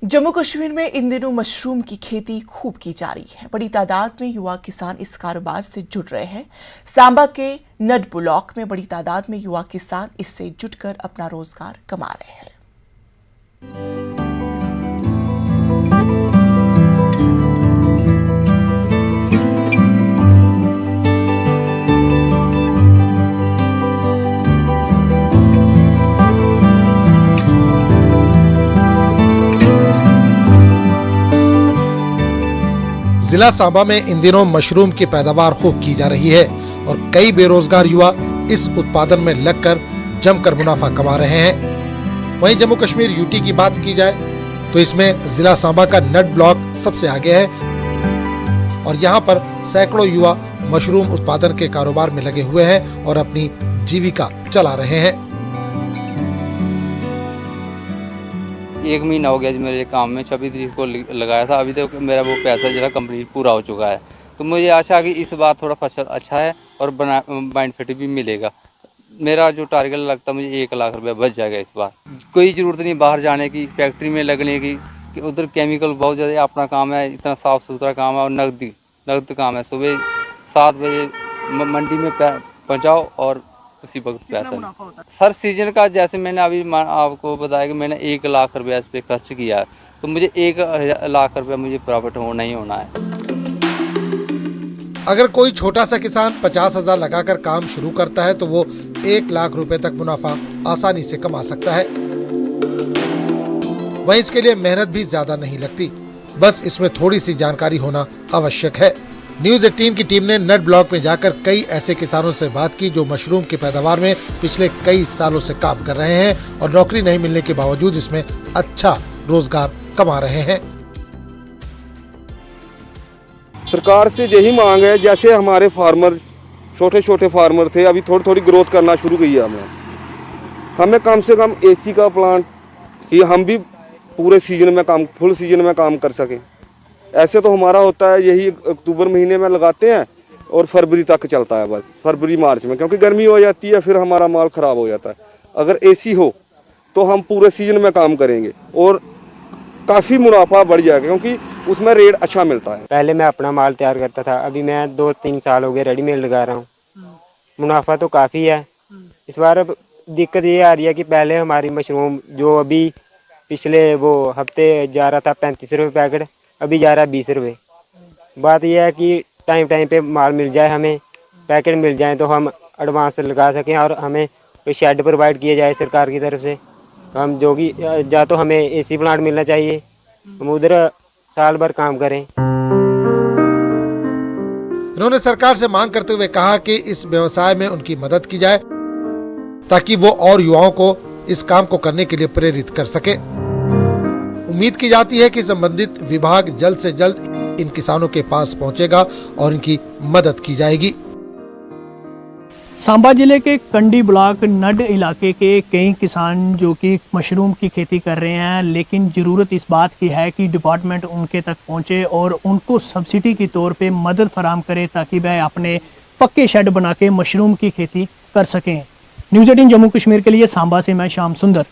जम्मू कश्मीर में इन दिनों मशरूम की खेती खूब की जा रही है। बड़ी तादाद में युवा किसान इस कारोबार से जुड़ रहे हैं। सांबा के नड ब्लॉक में बड़ी तादाद में युवा किसान इससे जुटकर अपना रोजगार कमा रहे हैं। जिला सांबा में इन दिनों मशरूम की पैदावार खूब की जा रही है और कई बेरोजगार युवा इस उत्पादन में लगकर जमकर मुनाफा कमा रहे हैं। वहीं जम्मू कश्मीर यूटी की बात की जाए तो इसमें जिला सांबा का नड ब्लॉक सबसे आगे है और यहाँ पर सैकड़ों युवा मशरूम उत्पादन के कारोबार में लगे हुए हैं और अपनी जीविका चला रहे हैं। 1 महीना हो गया जी मेरे काम में, 26 तारीख को लगाया था। अभी तक मेरा वो पैसा जो है कंप्लीट पूरा हो चुका है। तो मुझे आशा है कि इस बार थोड़ा फसल अच्छा है और बेनिफिट भी मिलेगा। मेरा जो टारगेट लगता है मुझे 1 लाख रुपया बच जाएगा इस बार। कोई ज़रूरत नहीं बाहर जाने की, फैक्ट्री में लगने की, कि उधर केमिकल बहुत ज़्यादा। अपना काम है, इतना साफ़ सुथरा काम है और नकद काम है। सुबह 7 बजे मंडी में पहुँचाओ और उसी वक्त पैसा सर सीजन का। जैसे मैंने अभी आपको बताया कि मैंने 1 लाख रुपया इस पर खर्च किया है, तो मुझे 1 लाख रुपया मुझे प्रॉफिट होना ही होना है। अगर कोई छोटा सा किसान 50,000 लगाकर काम शुरू करता है तो वो 1 लाख रुपए तक मुनाफा आसानी से कमा सकता है। वहीं इसके लिए मेहनत भी ज्यादा नहीं लगती, बस इसमें थोड़ी सी जानकारी होना आवश्यक है। न्यूज़ 18 की टीम ने नड ब्लॉक में जाकर कई ऐसे किसानों से बात की जो मशरूम की पैदावार में पिछले कई सालों से काम कर रहे हैं और नौकरी नहीं मिलने के बावजूद इसमें अच्छा रोजगार कमा रहे हैं। सरकार से यही मांग है, जैसे हमारे फार्मर छोटे फार्मर थे, अभी थोड़ी ग्रोथ करना शुरू की है। हमें कम से कम एसी का प्लांट कि हम भी पूरे सीजन में फुल सीजन में काम कर सकें। ऐसे तो हमारा होता है यही अक्टूबर महीने में लगाते हैं और फरवरी तक चलता है, बस फरवरी मार्च में, क्योंकि गर्मी हो जाती है फिर हमारा माल ख़राब हो जाता है। अगर एसी हो तो हम पूरे सीजन में काम करेंगे और काफ़ी मुनाफा बढ़ जाएगा, क्योंकि उसमें रेट अच्छा मिलता है। पहले मैं अपना माल तैयार करता था, अभी मैं 2-3 साल हो गए रेडीमेड लगा रहा हूँ। मुनाफा तो काफ़ी है। इस बार अब दिक्कत ये आ रही है कि पहले हमारी मशरूम जो अभी पिछले वो हफ्ते जा रहा था 35 रुपये पैकेट, अभी जा रहा है 20 रुपये। बात यह है कि टाइम पे माल मिल जाए, हमें पैकेट मिल जाए तो हम एडवांस लगा सकें और हमें कोई शेड प्रोवाइड किया जाए सरकार की तरफ से। तो हम जो कि या तो हमें एसी प्लांट मिलना चाहिए, हम उधर साल भर काम करें। इन्होंने सरकार से मांग करते हुए कहा कि इस व्यवसाय में उनकी मदद की जाए ताकि वो और युवाओं को इस काम को करने के लिए प्रेरित कर सके। उम्मीद की जाती है कि संबंधित विभाग जल्द से जल्द इन किसानों के पास पहुंचेगा और इनकी मदद की जाएगी। सांबा जिले के कंडी ब्लॉक नड इलाके के कई किसान जो कि मशरूम की खेती कर रहे हैं, लेकिन ज़रूरत इस बात की है कि डिपार्टमेंट उनके तक पहुंचे और उनको सब्सिडी के तौर पे मदद फराहम करे ताकि वह अपने पक्के शेड बना के मशरूम की खेती कर सकें। न्यूज़ 18 जम्मू कश्मीर के लिए सांबा से मैं श्याम सुंदर।